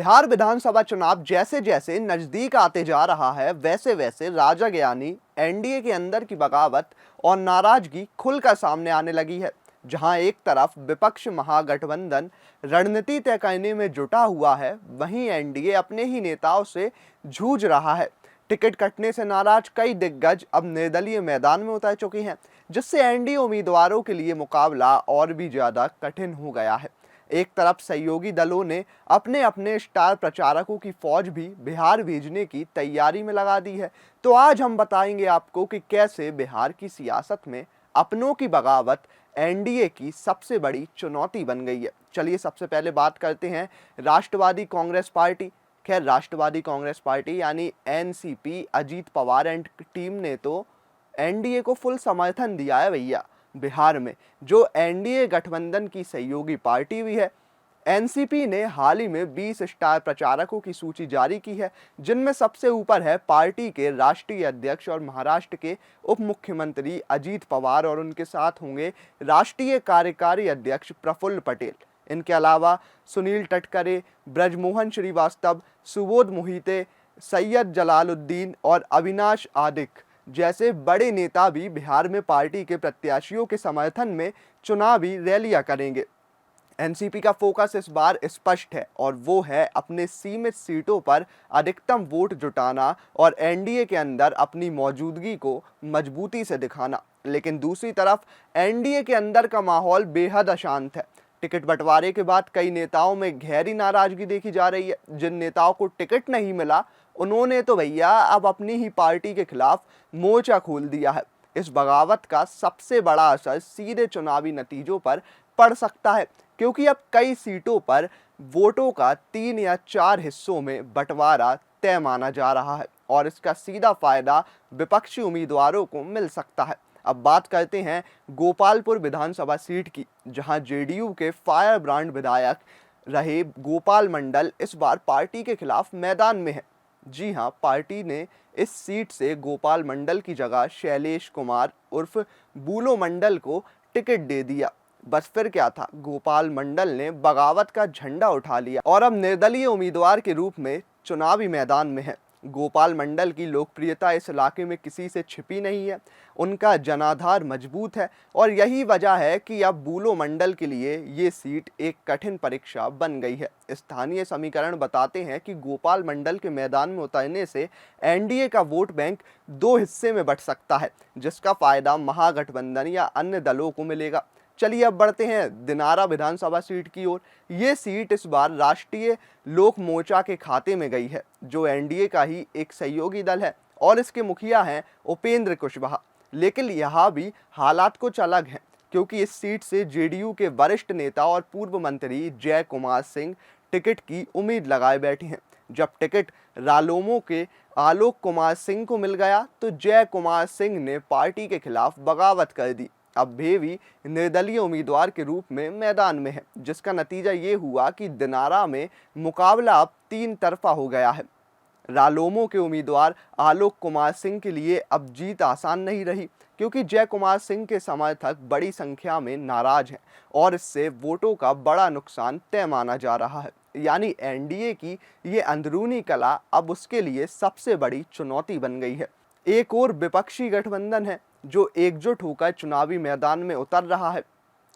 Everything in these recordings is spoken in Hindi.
बिहार विधानसभा चुनाव जैसे जैसे नजदीक आते जा रहा है, वैसे वैसे राजा ज्ञानी एनडीए के अंदर की बगावत और नाराजगी खुलकर सामने आने लगी है। जहां एक तरफ विपक्ष महागठबंधन रणनीति तय करने में जुटा हुआ है, वहीं एनडीए अपने ही नेताओं से जूझ रहा है। टिकट कटने से नाराज कई दिग्गज अब निर्दलीय मैदान में उतर चुके हैं, जिससे एनडीए उम्मीदवारों के लिए मुकाबला और भी ज्यादा कठिन हो गया है। एक तरफ सहयोगी दलों ने अपने अपने स्टार प्रचारकों की फौज भी बिहार भेजने की तैयारी में लगा दी है। तो आज हम बताएंगे आपको कि कैसे बिहार की सियासत में अपनों की बगावत एनडीए की सबसे बड़ी चुनौती बन गई है। चलिए सबसे पहले बात करते हैं राष्ट्रवादी कांग्रेस पार्टी। खैर, राष्ट्रवादी कांग्रेस पार्टी यानी NCP, Ajit Pawar and team ने तो एनडीए को फुल समर्थन दिया है भैया। बिहार में जो एनडीए गठबंधन की सहयोगी पार्टी भी है, एनसीपी ने हाल ही में 20 स्टार प्रचारकों की सूची जारी की है, जिनमें सबसे ऊपर है पार्टी के राष्ट्रीय अध्यक्ष और महाराष्ट्र के उप मुख्यमंत्री अजीत पवार, और उनके साथ होंगे राष्ट्रीय कार्यकारी अध्यक्ष प्रफुल्ल पटेल। इनके अलावा सुनील तटकरे, ब्रजमोहन श्रीवास्तव, सुबोध मोहिते, सैयद जलालुद्दीन और अविनाश आदिक जैसे बड़े नेता भी बिहार में पार्टी के प्रत्याशियों के समर्थन में चुनावी रैलियां करेंगे। एनसीपी का फोकस इस बार स्पष्ट है और वो है अपने सीमित सीटों पर अधिकतम वोट जुटाना और एनडीए के अंदर अपनी मौजूदगी को मजबूती से दिखाना। लेकिन दूसरी तरफ एनडीए के अंदर का माहौल बेहद अशांत है। टिकट बंटवारे के बाद कई नेताओं में गहरी नाराजगी देखी जा रही है। जिन नेताओं को टिकट नहीं मिला, उन्होंने तो भैया अब अपनी ही पार्टी के खिलाफ मोर्चा खोल दिया है। इस बगावत का सबसे बड़ा असर सीधे चुनावी नतीजों पर पड़ सकता है, क्योंकि अब कई सीटों पर वोटों का 3 या 4 हिस्सों में बंटवारा तय माना जा रहा है और इसका सीधा फायदा विपक्षी उम्मीदवारों को मिल सकता है। अब बात करते हैं गोपालपुर विधानसभा सीट की, जहां जेडीयू के फायर ब्रांड विधायक रहे गोपाल मंडल इस बार पार्टी के खिलाफ मैदान में है। जी हां, पार्टी ने इस सीट से गोपाल मंडल की जगह शैलेश कुमार उर्फ बूलो मंडल को टिकट दे दिया। बस फिर क्या था, गोपाल मंडल ने बगावत का झंडा उठा लिया और अब निर्दलीय उम्मीदवार के रूप में चुनावी मैदान में है। गोपाल मंडल की लोकप्रियता इस इलाके में किसी से छिपी नहीं है, उनका जनाधार मजबूत है और यही वजह है कि अब बूलो मंडल के लिए ये सीट एक कठिन परीक्षा बन गई है। स्थानीय समीकरण बताते हैं कि गोपाल मंडल के मैदान में उतरने से एनडीए का वोट बैंक 2 हिस्से में बंट सकता है, जिसका फायदा महागठबंधन या अन्य दलों को मिलेगा। चलिए अब बढ़ते हैं दिनारा विधानसभा सीट की ओर। ये सीट इस बार राष्ट्रीय लोक मोर्चा के खाते में गई है, जो एनडीए का ही एक सहयोगी दल है और इसके मुखिया हैं उपेंद्र कुशवाहा। लेकिन यहाँ भी हालात कुछ अलग हैं, क्योंकि इस सीट से जेडीयू के वरिष्ठ नेता और पूर्व मंत्री जय कुमार सिंह टिकट की उम्मीद लगाए बैठे हैं। जब टिकट रालोमो के आलोक कुमार सिंह को मिल गया, तो जय कुमार सिंह ने पार्टी के खिलाफ बगावत कर दी। अब वे भी निर्दलीय उम्मीदवार के रूप में मैदान में है, जिसका नतीजा ये हुआ कि दिनारा में मुकाबला अब 3 तरफा हो गया है। रालोमो के उम्मीदवार आलोक कुमार सिंह के लिए अब जीत आसान नहीं रही, क्योंकि जय कुमार सिंह के समर्थक बड़ी संख्या में नाराज हैं और इससे वोटों का बड़ा नुकसान तय माना जा रहा है। यानी एनडीए की ये अंदरूनी कला अब उसके लिए सबसे बड़ी चुनौती बन गई है। एक और विपक्षी गठबंधन है जो एकजुट होकर चुनावी मैदान में उतर रहा है।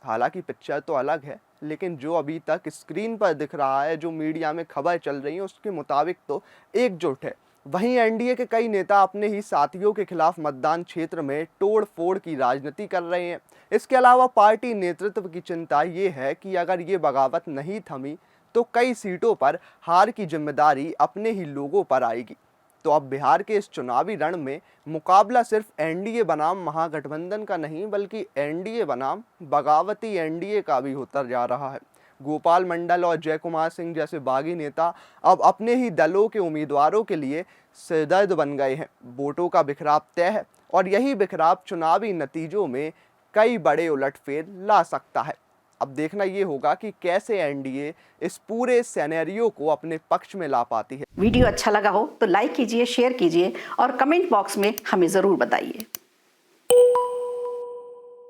हालांकि पिक्चर तो अलग है, लेकिन जो अभी तक स्क्रीन पर दिख रहा है, जो मीडिया में खबर चल रही है, उसके मुताबिक तो एकजुट है। वहीं एनडीए के कई नेता अपने ही साथियों के खिलाफ मतदान क्षेत्र में तोड़ फोड़ की राजनीति कर रहे हैं। इसके अलावा पार्टी नेतृत्व की चिंता ये है कि अगर ये बगावत नहीं थमी तो कई सीटों पर हार की जिम्मेदारी अपने ही लोगों पर आएगी। तो अब बिहार के इस चुनावी रण में मुकाबला सिर्फ एनडीए बनाम महागठबंधन का नहीं, बल्कि एनडीए बनाम बगावती एनडीए का भी होता जा रहा है। गोपाल मंडल और जय कुमार सिंह जैसे बागी नेता अब अपने ही दलों के उम्मीदवारों के लिए सिरदर्द बन गए हैं। वोटों का बिखराव तय है और यही बिखराव चुनावी नतीजों में कई बड़े उलटफेर ला सकता है। अब देखना ये होगा कि कैसे एनडीए इस पूरे सिनेरियो को अपने पक्ष में ला पाती है। वीडियो अच्छा लगा हो तो लाइक कीजिए, शेयर कीजिए और कमेंट बॉक्स में हमें ज़रूर बताइए।